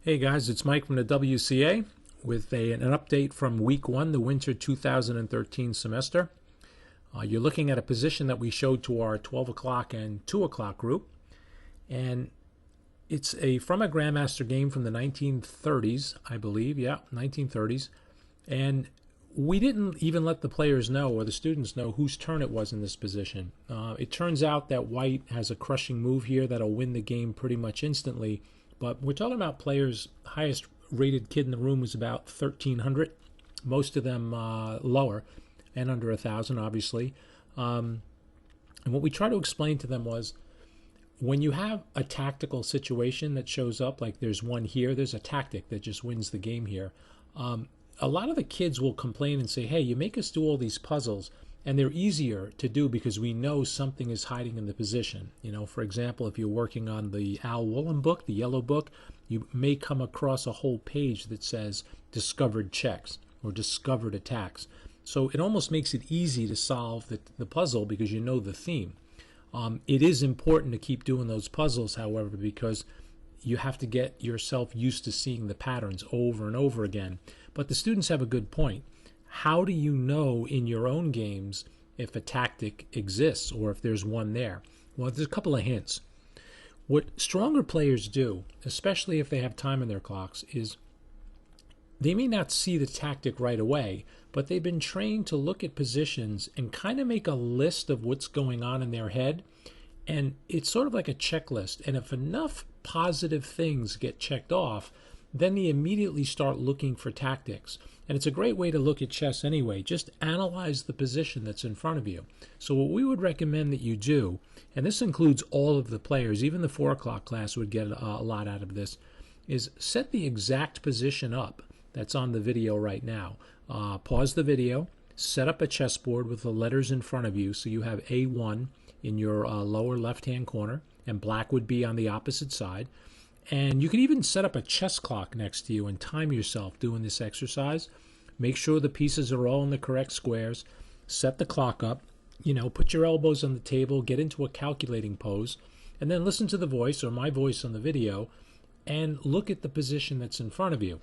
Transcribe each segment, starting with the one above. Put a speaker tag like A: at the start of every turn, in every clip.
A: Hey guys, it's Mike from the WCA with an update from week 1, the winter 2013 semester. You're looking at a position that we showed to our 12 o'clock and 2 o'clock group. And it's from a Grandmaster game from the 1930s, I believe. Yeah, 1930s. And we didn't even let the players know or the students know whose turn it was in this position. It turns out that white has a crushing move here that'll win the game pretty much instantly. But we're talking about players. Highest rated kid in the room was about 1,300. Most of them lower and under 1,000, obviously. And what we try to explain to them was, when you have a tactical situation that shows up, like there's one here, there's a tactic that just wins the game here. A lot of the kids will complain and say, hey, you make us do all these puzzles, and they're easier to do because we know something is hiding in the position. You know, for example, if you're working on the Al Woolen book, the yellow book, you may come across a whole page that says discovered checks or discovered attacks. So it almost makes it easy to solve the puzzle because you know the theme. It is important to keep doing those puzzles, however, because you have to get yourself used to seeing the patterns over and over again. But the students have a good point. How do you know in your own games if a tactic exists or if there's one there? Well, there's a couple of hints. What stronger players do, especially if they have time in their clocks, is they may not see the tactic right away, but they've been trained to look at positions and kind of make a list of what's going on in their head. And it's sort of like a checklist. And if enough positive things get checked off, then they immediately start looking for tactics. And it's a great way to look at chess anyway. Just analyze the position that's in front of you. So what we would recommend that you do, and this includes all of the players, even the 4 o'clock class would get a lot out of this, is set the exact position up that's on the video right now. Pause the video, set up a chessboard with the letters in front of you, so you have A1 in your lower left-hand corner, and black would be on the opposite side. And you can even set up a chess clock next to you and time yourself doing this exercise. Make sure the pieces are all in the correct squares. Set the clock up. You know, put your elbows on the table, get into a calculating pose, and then listen to the voice or my voice on the video and look at the position that's in front of you.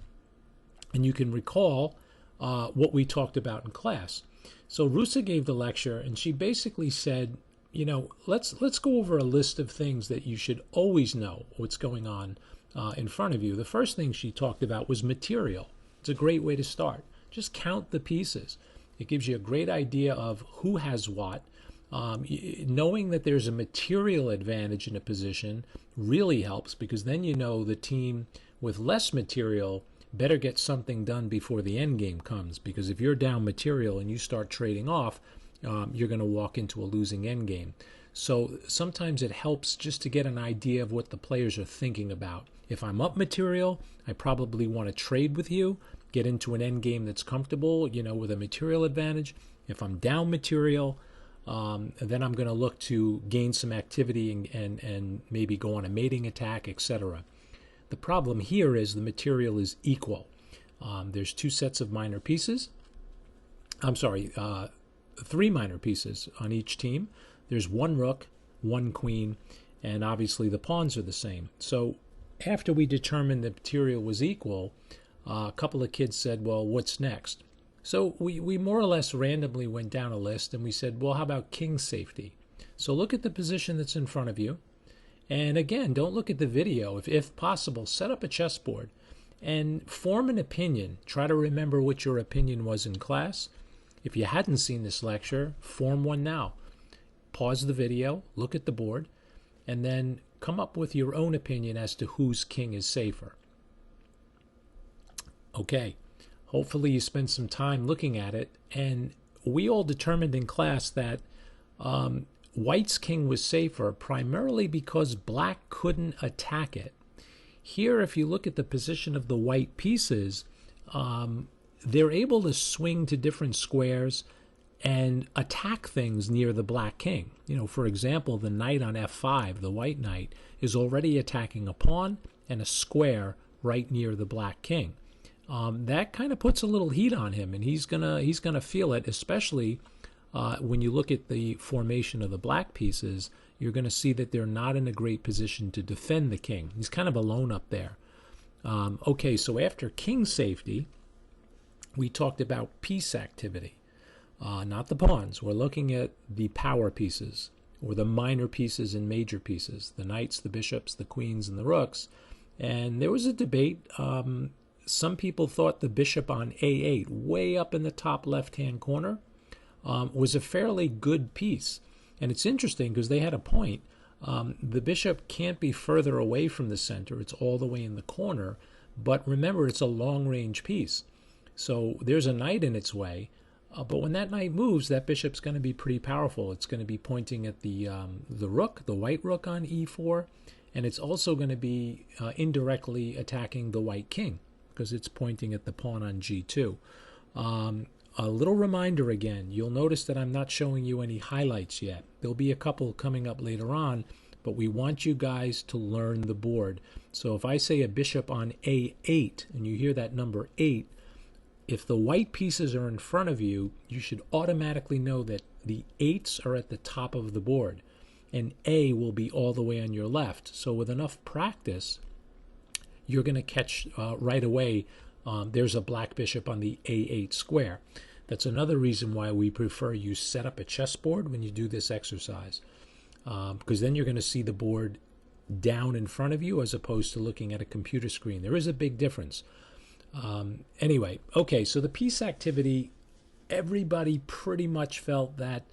A: And you can recall what we talked about in class. So Rusa gave the lecture, and she basically said, you know, let's go over a list of things that you should always know what's going on in front of you. The first thing she talked about was material. It's a great way to start. Just count the pieces. It gives you a great idea of who has what. Knowing that there's a material advantage in a position really helps, because then you know the team with less material better get something done before the end game comes, because if you're down material and you start trading off, you're going to walk into a losing end game. So sometimes it helps just to get an idea of what the players are thinking about. If I'm up material, I probably want to trade with you, get into an end game that's comfortable, you know, with a material advantage. If I'm down material, then I'm going to look to gain some activity and maybe go on a mating attack, etc. The problem here is the material is equal. There's 2 sets of minor pieces. I'm sorry, 3 minor pieces on each team. There's 1 rook, 1 queen, and obviously the pawns are the same. So after we determined the material was equal, a couple of kids said, well, what's next? So we more or less randomly went down a list, and we said, well, how about king safety? So look at the position that's in front of you. And again, don't look at the video. If possible, set up a chessboard and form an opinion. Try to remember what your opinion was in class. If you hadn't seen this lecture, form one now. Pause the video, look at the board, and then come up with your own opinion as to whose king is safer. Okay, hopefully you spend some time looking at it, and we all determined in class that white's king was safer primarily because black couldn't attack it. Here, if you look at the position of the white pieces, they're able to swing to different squares and attack things near the black king. You know, for example, the knight on f5, the white knight, is already attacking a pawn and a square right near the black king. That kind of puts a little heat on him, and he's gonna feel it, especially when you look at the formation of the black pieces. You're going to see that they're not in a great position to defend the king. He's kind of alone up there. Okay, so after king safety, we talked about piece activity, not the pawns. We're looking at the power pieces, or the minor pieces and major pieces, the knights, the bishops, the queens, and the rooks. And there was a debate. Some people thought the bishop on A8, way up in the top left-hand corner, was a fairly good piece. And it's interesting because they had a point. The bishop can't be further away from the center. It's all the way in the corner. But remember, it's a long-range piece. So there's a knight in its way. But when that knight moves, that bishop's going to be pretty powerful. It's going to be pointing at the rook, the white rook on E4. And it's also going to be indirectly attacking the white king because it's pointing at the pawn on G2. A little reminder again, you'll notice that I'm not showing you any highlights yet. There'll be a couple coming up later on, but we want you guys to learn the board. So if I say a bishop on A8, and you hear that number 8, if the white pieces are in front of you, you should automatically know that the 8s are at the top of the board, and A will be all the way on your left. So with enough practice, you're going to catch right away there's a black bishop on the A8 square. That's another reason why we prefer you set up a chessboard when you do this exercise, because then you're going to see the board down in front of you as opposed to looking at a computer screen. There is a big difference. Anyway, okay, so the piece activity, everybody pretty much felt that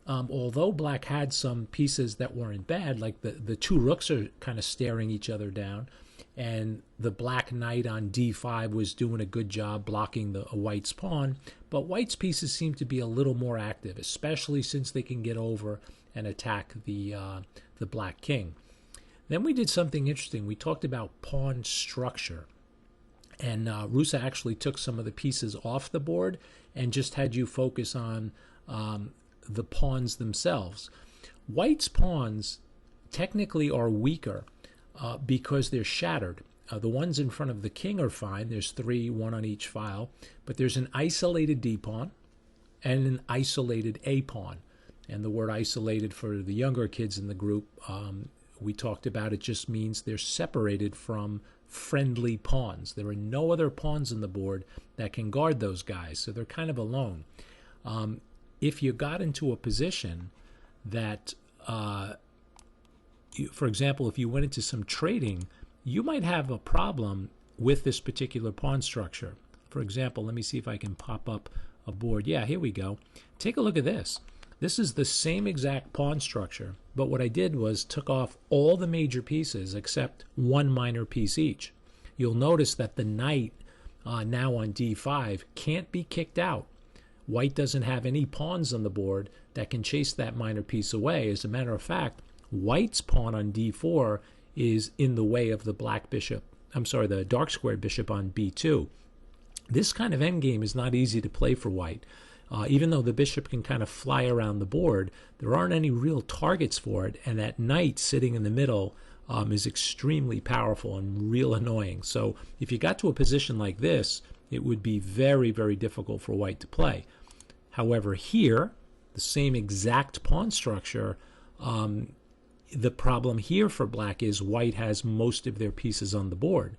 A: although black had some pieces that weren't bad, like the two rooks are kind of staring each other down, and the black knight on D5 was doing a good job blocking the white's pawn, but white's pieces seem to be a little more active, especially since they can get over and attack the black king. Then we did something interesting. We talked about pawn structure, and Rusa actually took some of the pieces off the board and just had you focus on the pawns themselves. White's pawns technically are weaker because they're shattered. The ones in front of the king are fine. There's 3, 1 on each file, but there's an isolated D pawn and an isolated A pawn. And the word isolated for the younger kids in the group, we talked about, it just means they're separated from friendly pawns. There are no other pawns on the board that can guard those guys, so they're kind of alone. If you got into a position that, for example, if you went into some trading, you might have a problem with this particular pawn structure. For example, let me see if I can pop up a board. Yeah, here we go. Take a look at this. This is the same exact pawn structure, but what I did was took off all the major pieces except one minor piece each. You'll notice that the knight now on D5 can't be kicked out. White doesn't have any pawns on the board that can chase that minor piece away. As a matter of fact, white's pawn on D4 is in the way of the black bishop. I'm sorry, the dark squared bishop on B2. This kind of endgame is not easy to play for white. Even though the bishop can kind of fly around the board, there aren't any real targets for it, and that knight sitting in the middle is extremely powerful and real annoying. So if you got to a position like this, it would be very, very difficult for white to play. However, here, the same exact pawn structure, the problem here for black is white has most of their pieces on the board.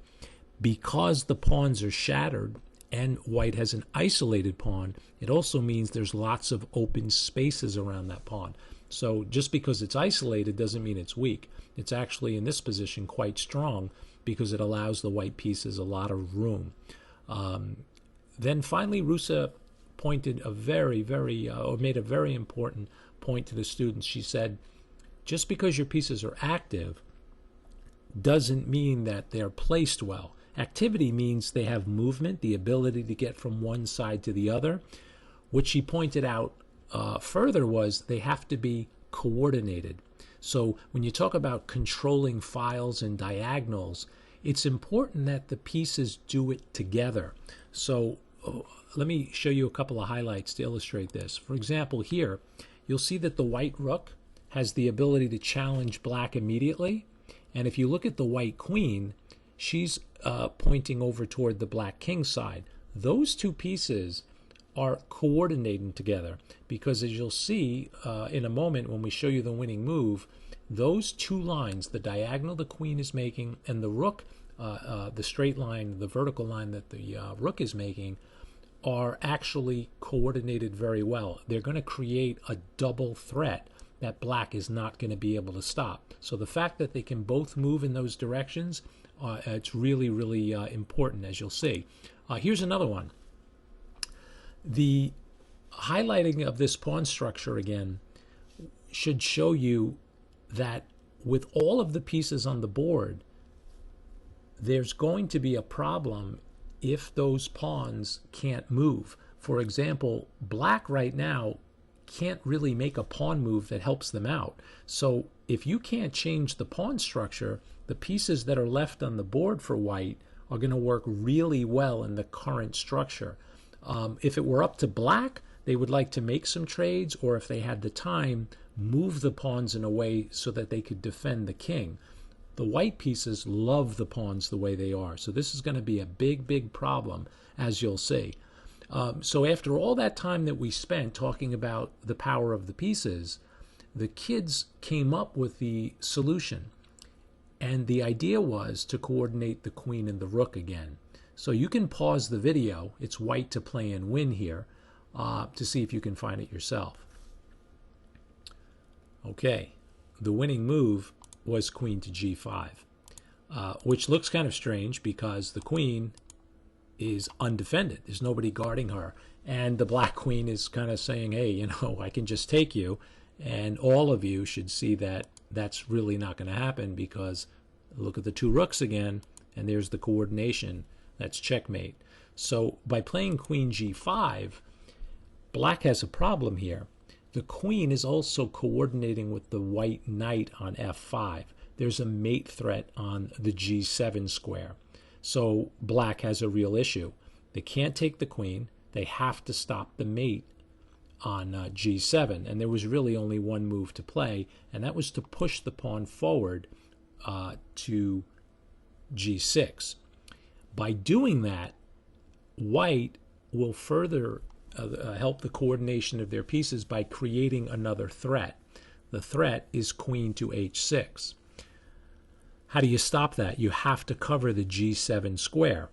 A: Because the pawns are shattered and white has an isolated pawn, it also means there's lots of open spaces around that pawn. So just because it's isolated doesn't mean it's weak. It's actually in this position quite strong because it allows the white pieces a lot of room. Then finally, Rusa pointed a made a very important point to the students. She said, just because your pieces are active doesn't mean that they're placed well. Activity means they have movement, the ability to get from one side to the other. What she pointed out further was they have to be coordinated. So when you talk about controlling files and diagonals, it's important that the pieces do it together. So let me show you a couple of highlights to illustrate this. For example, here, you'll see that the white rook has the ability to challenge black immediately. And if you look at the white queen, she's pointing over toward the black king side. Those two pieces are coordinating together because, as you'll see in a moment when we show you the winning move, those two lines, the diagonal the queen is making and the rook the straight line, the vertical line that the rook is making, are actually coordinated very well. They're going to create a double threat that black is not going to be able to stop. So the fact that they can both move in those directions, it's really, really important, as you'll see. Here's another one. The highlighting of this pawn structure again should show you that with all of the pieces on the board, there's going to be a problem if those pawns can't move. For example, black right now can't really make a pawn move that helps them out. So if you can't change the pawn structure, the pieces that are left on the board for white are going to work really well in the current structure. If it were up to black, they would like to make some trades, or if they had the time, move the pawns in a way so that they could defend the king. The white pieces love the pawns the way they are. So this is going to be a big, big problem, as you'll see. So after all that time that we spent talking about the power of the pieces, the kids came up with the solution. And the idea was to coordinate the queen and the rook again. So you can pause the video. It's white to play and win here to see if you can find it yourself. Okay, the winning move was queen to g5, which looks kind of strange because the queen is undefended. There's nobody guarding her. And the black queen is kind of saying, hey, you know, I can just take you. And all of you should see that that's really not going to happen, because look at the two rooks again, and there's the coordination. That's checkmate. So by playing queen g5, black has a problem here. The queen is also coordinating with the white knight on f5. There's a mate threat on the g7 square. So black has a real issue. They can't take the queen. They have to stop the mate on g7. And there was really only one move to play, and that was to push the pawn forward to g6. By doing that, white will further help the coordination of their pieces by creating another threat. The threat is queen to h6. How do you stop that? You have to cover the g7 square.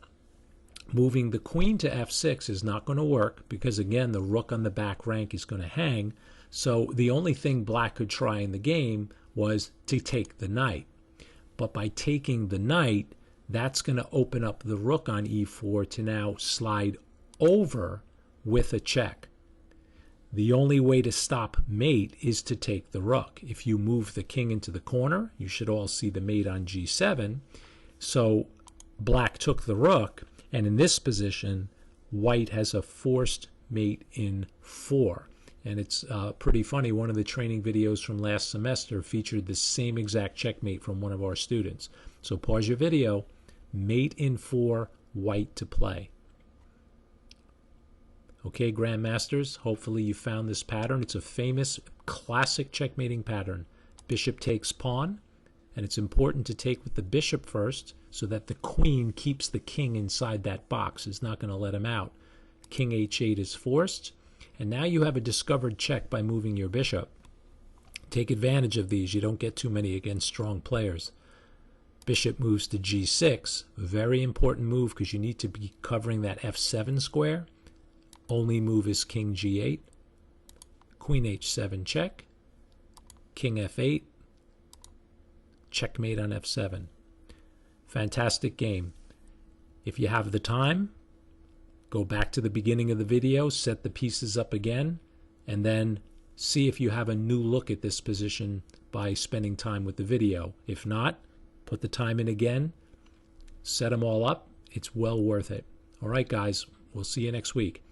A: Moving the queen to f6 is not going to work because, again, the rook on the back rank is going to hang. So the only thing black could try in the game was to take the knight. But by taking the knight, that's going to open up the rook on e4 to now slide over with a check. The only way to stop mate is to take the rook. If you move the king into the corner, you should all see the mate on g7. So black took the rook, and in this position, white has a forced mate in 4. And it's pretty funny. One of the training videos from last semester featured the same exact checkmate from one of our students. So pause your video. Mate in 4, white to play. Okay, Grandmasters, hopefully you found this pattern. It's a famous classic checkmating pattern. Bishop takes pawn, and it's important to take with the bishop first so that the queen keeps the king inside that box. It's not going to let him out. King h8 is forced, and now you have a discovered check by moving your bishop. Take advantage of these. You don't get too many against strong players. Bishop moves to g6. Very important move because you need to be covering that f7 square. Only move is king g8. Queen h7 check. King f8. Checkmate on f7. Fantastic game. If you have the time, go back to the beginning of the video, set the pieces up again, and then see if you have a new look at this position by spending time with the video. If not, put the time in again, set them all up. It's well worth it. All right, guys, we'll see you next week.